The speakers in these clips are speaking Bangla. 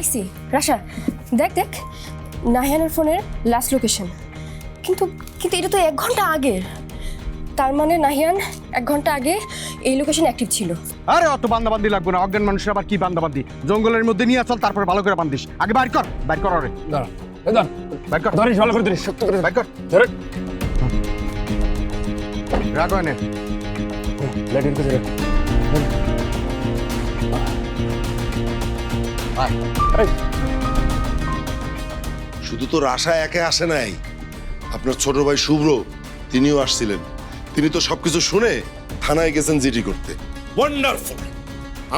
পাইছি। রাশা দেখ দেখ নাহিয়ানের ফোনের লাস্ট লোকেশন, কিন্তু কিন্তু এটা তো 1 ঘন্টা আগের। তার মানে নাহিয়ান 1 ঘন্টা আগে এই লোকেশন অ্যাক্টিভ ছিল। আরে অত বান্দাবান্দি লাগবে না, অজ্ঞান মানুষের আবার কি বান্দাবান্দি? জঙ্গলের মধ্যে নিয়ে চল, তারপরে ভালো করে বান্দিস। আগে বাইর কর, বাইর কর। আরে দাঁড়া এই দাঁড়া বাইর কর, ধরিস ভালো করে ধরিস, শক্ত করে বাইর কর। ধরে রাখো এনে। লাইটের কাছে রাখ। আয়। এই, শুধু তো রাশা একে আসে নাই, আপনার ছোট ভাই শুভ্র তিনিও আসছিলেন। তিনি তো সবকিছু শুনে থানায় গেছেন জিডি করতে। ওয়ান্ডারফুল।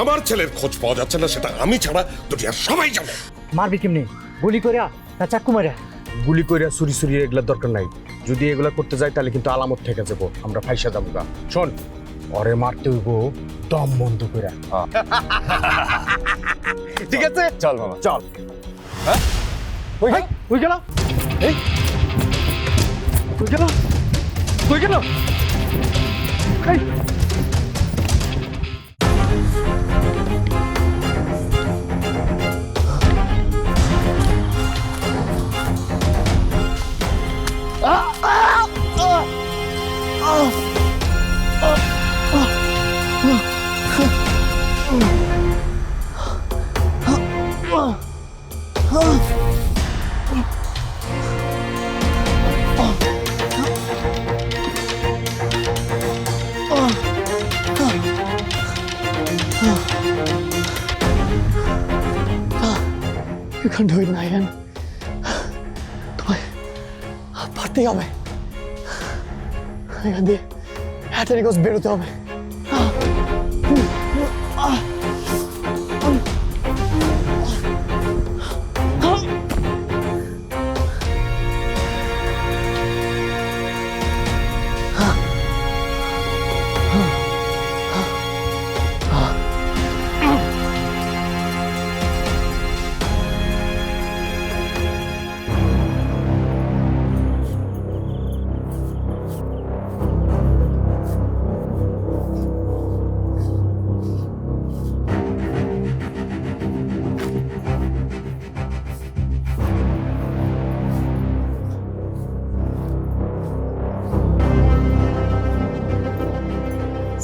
আমার ছেলের খোঁজ পাওয়া যাচ্ছে না, সেটা আমি ছাড়া দুনিয়ার সবাই জানে। মারবি কেমনি? গুলি করিয়া না চাকু মারিয়া? গুলি কইরা চুরি চুরি এগুলার দরকার নাই। যদি এগুলা করতে যাই তাহলে কিন্তু আলামত থেকে যাবো, আমরা ফাইসা যাবো গা। শোন, ওরে মারতে হইব দম বন্ধ কইরা। ঠিক আছে, চল মামা চল। কই গেল? এই কই গেল? কই গেল? এই You can't do it, Nayan. তোমায় পারতেই হবে। এখান দিয়ে হ্যাটারিগস বেরোতে হবে।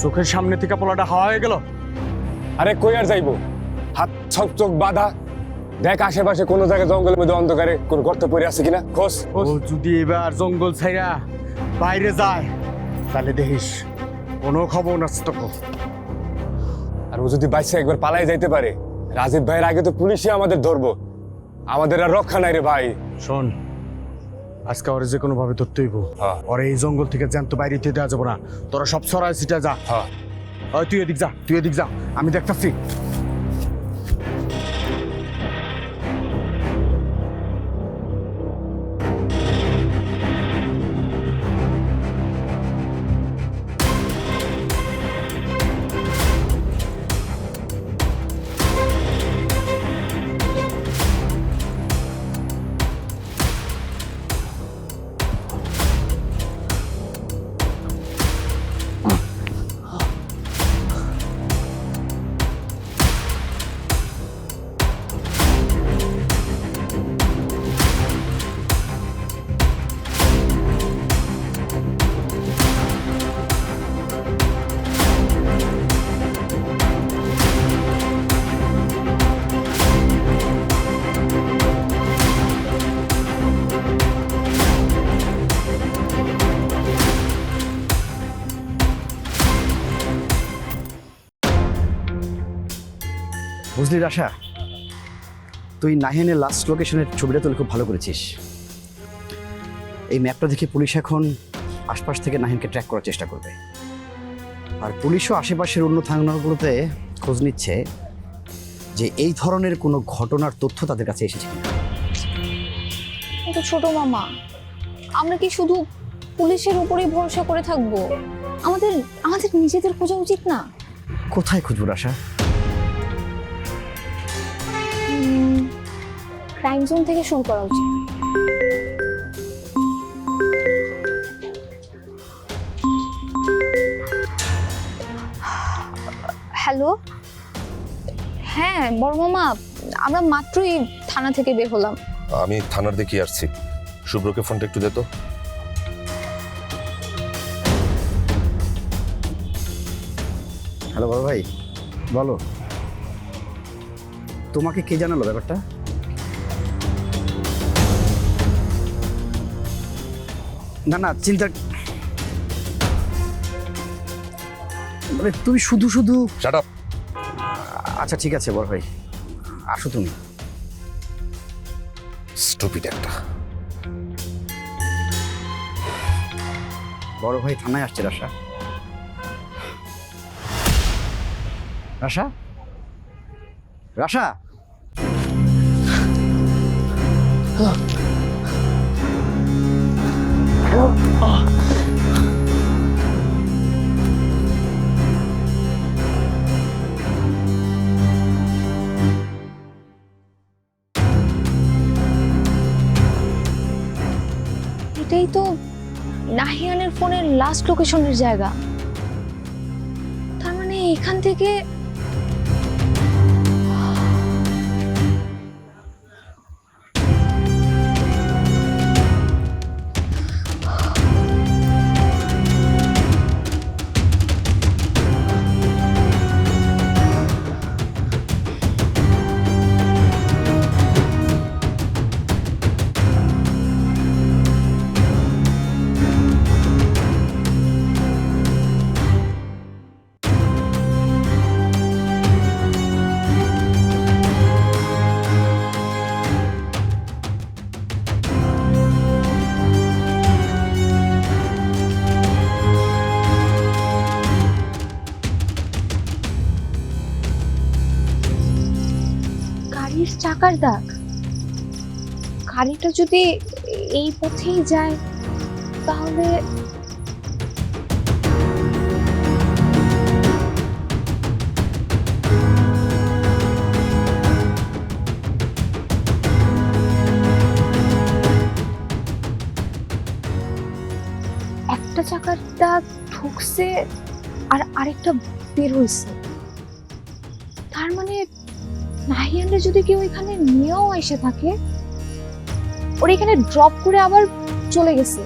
চোখের সামনে থেকে পোলাটা হাওয়া হয়ে গেল। আরে কই আর যাইবো? হাত ছক চোখ বাঁধা, দেখ আশেপাশে কোনো জায়গায় জঙ্গলের মধ্যে অন্ধকারে কোন গর্ত পড়ে আছে কিনা খোঁজ। ও যদি এবার জঙ্গল ছাইরা বাইরে যায় তাহলে দেখিস কোনো খবর না তোকে। আর ও যদি বাইসে একবার পালাই যাইতে পারে, রাজীব ভাইয়ের আগে তো পুলিশই আমাদের ধরবো, আমাদের আর রক্ষা নাই রে ভাই। শোন, আজকে ওরে যে কোনো ভাবে ধরতে হইব। হ্যাঁ। ওরে এই জঙ্গল থেকে জ্যান্ত বাইরে দেওয়া যাবো না। তোরা সব সরাই সিটা যা। হ্যাঁ ওই তুই এদিক যা, তুই এদিক যা, আমি দেখতাছি। বুঝলি রাশা, তুই নাহিয়ানের লাস্ট লোকেশনের ছবিটা তুলে খুব ভালো করেছিস। এই ম্যাপটা দেখে পুলিশ এখন আশপাশ থেকে নাহিয়ানকে ট্র্যাক করার চেষ্টা করবে, আর পুলিশও আশেপাশের অন্য থানাগুলোতে খোঁজ নিচ্ছে যে এই ধরনের কোনো ঘটনার তথ্য তাদের কাছে এসেছে কিনা। কিন্তু ছোট মামা, আমরা কি শুধু পুলিশের উপরেই ভরসা করে থাকবো? আমাদের আমাদের নিজেদের খোঁজা উচিত না? কোথায় খুঁজবো রাশা? ক্রাইম জোন থেকে শুরু করা উচিত। হ্যালো, হ্যাঁ বড় মামা, আমরা মাত্রই থানা থেকে বের হলাম। আমি থানার দিকে আসছি, শুভ্রকে ফোনটা একটু দে তো। হ্যালো বড় ভাই, বলো তোমাকে কে জানালো ব্যাপারটা? না না চিন্তা, মানে তুমি শুধু শুধু। Shut up. আচ্ছা ঠিক আছে বড় ভাই, আসো তুমি। স্টুপিড একটা। বড় ভাই থানায় আসছে। রাশা, রাশা, রাশা, এটাই তো নাহিয়ানের ফোনের লাস্ট লোকেশনের জায়গা। তার মানে এখান থেকে গাড়ির চাকার দাগ। গাড়িটা যদি এই পথেই যায় তাহলে একটা চাকার দাগ ঢুকছে আর আরেকটা বের হয়েছে। তার মানে নাহিয়ানরা যদি কেউ এখানে নিয়েও এসে থাকে, ওর এখানে ড্রপ করে আবার চলে গেছে।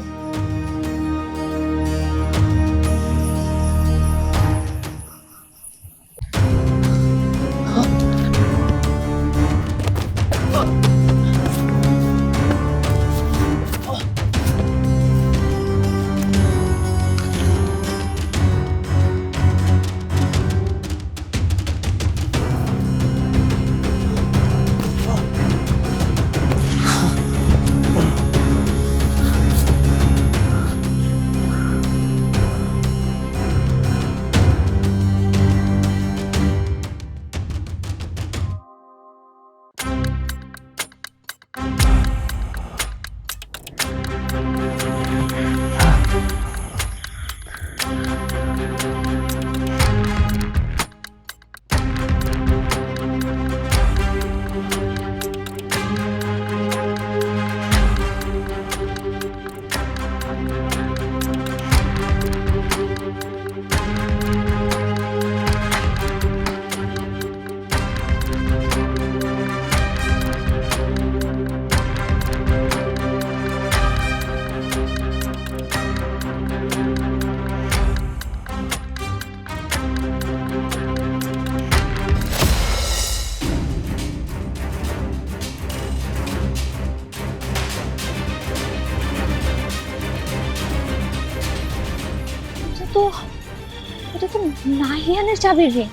এটা তো নাহিয়ানের চাবির রিং।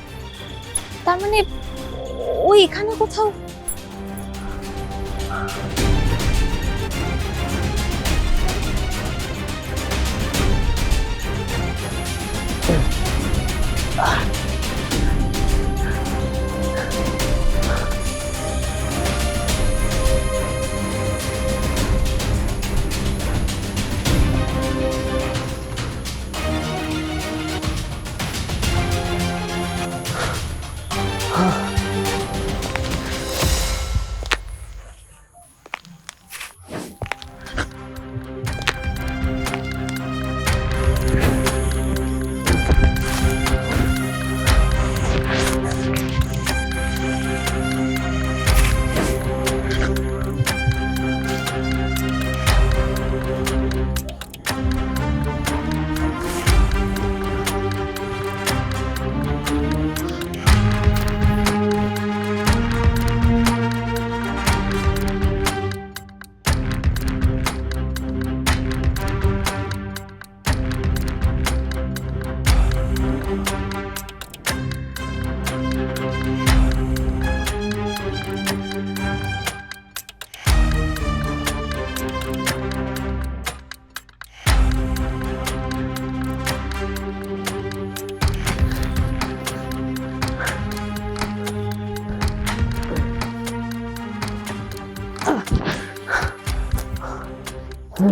তার মানে ও এখানে কোথাও। হ্যালো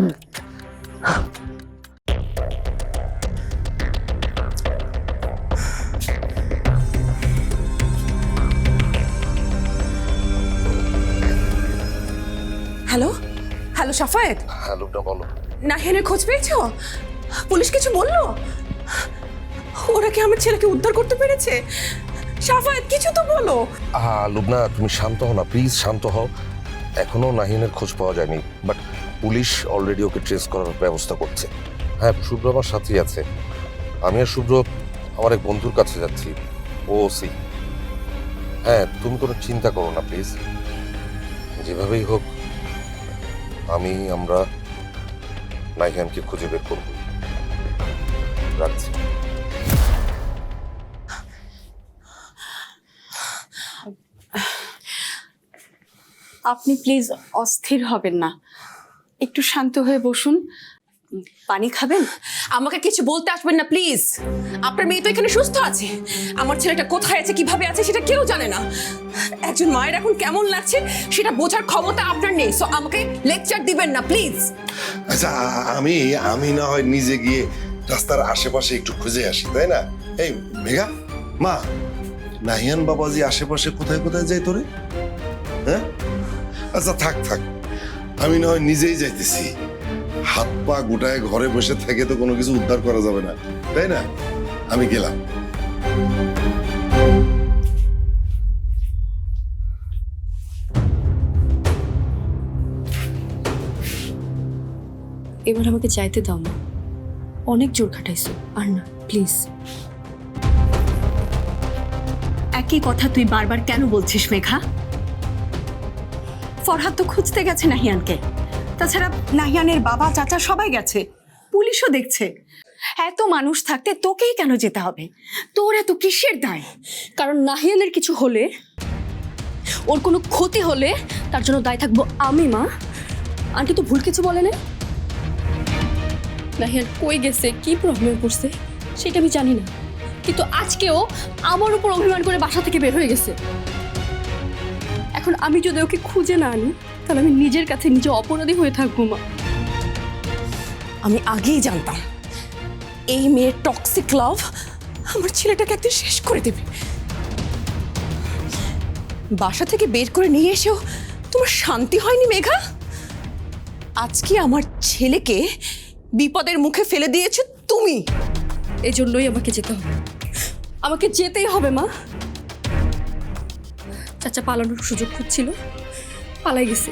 হ্যালো সাফায়েত, হ্যাঁ লোকটা বলো। নাহিয়ানের খোঁজ পেয়েছো? পুলিশ কিছু বললো? ওরা কি আমার ছেলেকে উদ্ধার করতে পেরেছে? সাফায়েত কিছু তো বলো। লুবনা, তুমি শান্ত হও না প্লিজ, শান্ত হও। এখনো নাহিনের খোঁজ পাওয়া যায়নি, but police already okay trace করার ব্যবস্থা করছে। হ্যাঁ, শুভ্র আমার সাথেই আছে। আমি আর শুভ্র আমার এক বন্ধুর কাছে যাচ্ছি, ও ওসি। হ্যাঁ, তুমি কোনো চিন্তা করো না প্লিজ, যেভাবেই হোক আমরা নাহিয়ানকে খুঁজে বের করব। রাখছি। আপনি প্লিজ অস্থির হবেন না, একটু শান্ত হয়ে বসুন। পানি খাবেন? আমাকে কিছু বলতে আসবেন না প্লিজ। আপনার মেয়ে তো এখানে সুস্থ আছে, আমার ছেলেটা কোথায় আছে কিভাবে আছে সেটা কেউ জানে না। একজন মায়ের এখন কেমন লাগছে সেটা বোঝার ক্ষমতা আপনার নেই, সো আমাকে লেকচার দিবেন না প্লিজ। আচ্ছা আমি না হয় নিজে গিয়ে রাস্তার আশেপাশে একটু খুঁজে আসি, তাই না? এই মেঘা, মা, নাহিয়ান বাবাজি আশেপাশে কোথায় কোথায় যায় তোরে? হ্যাঁ, আচ্ছা থাক আমি না হয় নিজেই যাইতেছি। হাত পা গোটায় ঘরে বসে থেকে তো কোনো কিছু উদ্ধার করা যাবে না, তাই না? আমি গেলাম। এবার আমাকে চাইতে দাও না, অনেক জোর খাটাইছো, আর না প্লিজ। একই কথা তুই বারবার কেন বলছিস মেঘা? ফরহাদ তো খুঁজতে গেছে নাহিয়ানকে, তাছাড়া নাহিয়ানের বাবা চাচা সবাই গেছে, পুলিশও দেখছে। এত মানুষ থাকতে তোকেই কেন যেতে হবে? তোর এত কিসের দায়? কারণ নাহিয়ানের কিছু হলে, ওর কোনো ক্ষতি হলে তার জন্য দায় থাকবো আমি। মা, আন্টি তো ভুল কিছু বলে না। নাহিয়ান কই গেছে, কি প্রবলেমে পড়ছে সেটা আমি জানি না, কিন্তু আজকেও আমার উপর অভিমান করে বাসা থেকে বের হয়ে গেছে। এখন আমি যদি ওকে খুঁজে না আনি তাহলে আমি নিজের কাছে নিজে অপরাধী হয়ে থাকবো। মা, আমি আগেই জানতাম এই মেয়ের টক্সিক লাভ আমার ছেলেটাকে একদিন শেষ করে দেবে। বাসা থেকে বের করে নিয়ে এসেও তোমার শান্তি হয়নি মেঘা? আজকে আমার ছেলেকে বিপদের মুখে ফেলে দিয়েছো তুমি। এই জন্যই আমাকে যেতে হবে, আমাকে যেতেই হবে। মা, চাচা পালানোর সুযোগ খুঁজছিল, পালাই গেছে।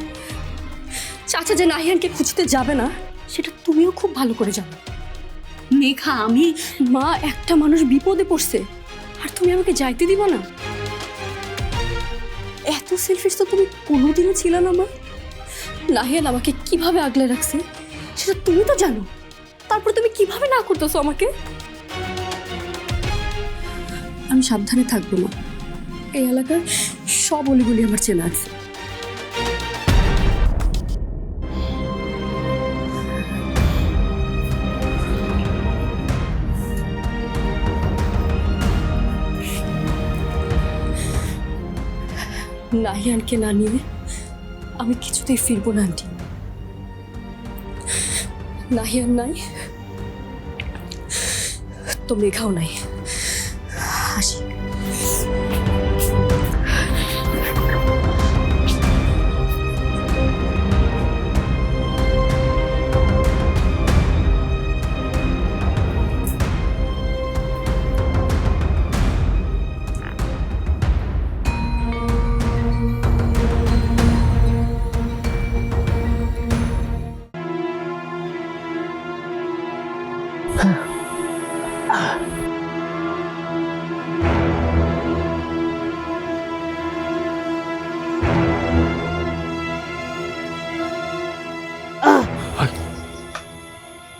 চাচা যে নাহিয়ানকে খুঁজতে যাবে না সেটা তুমিও খুব ভালো করে জানো। মেঘা, আমি মা, একটা মানুষ বিপদে পড়ছে আর তুমি আমাকে যাইতে দিবা না? এত সেলফিশ তো তুমি কোনোদিনও ছিল না। মা, নাহিয়ান আমাকে কিভাবে আগলে রাখছে সেটা তুমি তো জানো, তারপর তুমি কিভাবে না করতেছো আমাকে? আমি সাবধানে থাকবো। মা, এই এলাকার সব অলিগলি আমার চেনা আছে। নাহিয়ানকে না নিয়ে আমি কিছুতেই ফিরবো না আন্টি। নাহিয়ান নাই তো মেঘাও নাই। আসি।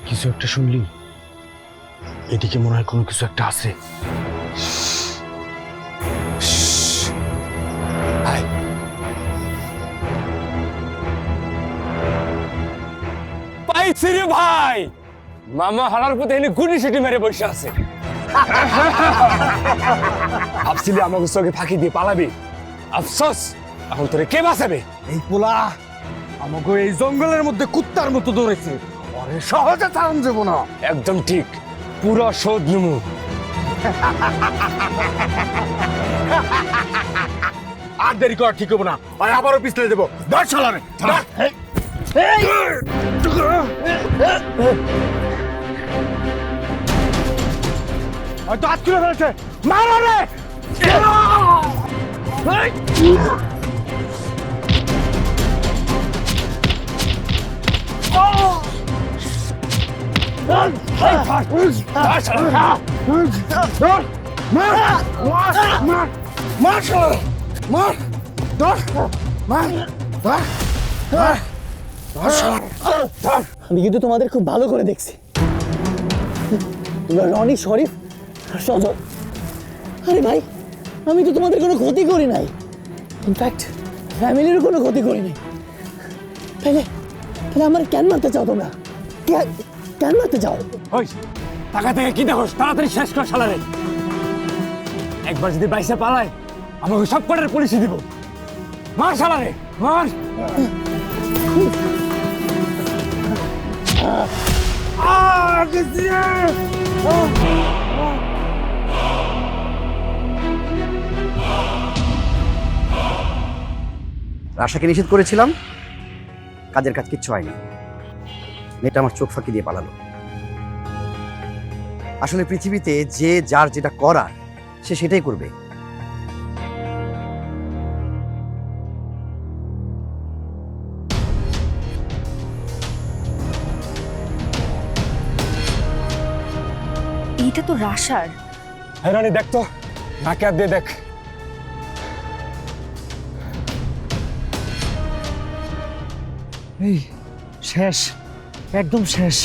কিছু একটা শুনলি? এদিকে মনে হয় কোনো কিছু একটা আছে। পাইছি রে ভাই, মামা হারার পথে এনে গুটি সুটি মেরে বসে আছে। ভাবছিলি আমাকে চোখে ফাঁকি দিয়ে পালাবি, আফসোস এখন তোরে কে বাঁচাবে? এই পোলা আমাকে এই জঙ্গলের মধ্যে কুত্তার মতো দৌড়েছে, ওরে সহজে থাম যাবো না। একদম ঠিক, পুরো শোধ নিমু। আর দেরি করা ঠিক হবো না, আর আবারও পিছলে দেবো। ধর শালারে, ধর। হয়তো হাত তুলে ফেলেছে, মারো রে। আমি কিন্তু তোমাদের খুব ভালো করে দেখছি। তোমরা রনি, শরীফ আর সজল। আরে ভাই, আমি তো তোমাদের কোনো ক্ষতি করি নাই, ইনফ্যাক্ট ফ্যামিলিরও কোনো ক্ষতি করি নাই। তাহলে তাহলে আমার কেন মারতে চাও তোমরা? কেন মারতে চাও? ওই টাকা থেকে কি দেখোস, তাড়াতাড়ি শেষ কর শালারে। একবার যদি বাইসে পালায় আমাকে সব কটার পুলিশে দিব। মার শালারে, মার। রাশাকে নিষেধ করেছিলাম, কাজের কাজ কিচ্ছু হয়নি। মেয়েটা আমার চোখ ফাঁকি দিয়ে পালালো। আসলে পৃথিবীতে যে যার যেটা করার সে সেটাই করবে। এইটা তো রাশার। হ্যাঁ রানী, দেখ তো, নাকে হাত দিয়ে দেখ। এই শেষ, একদম শেষ।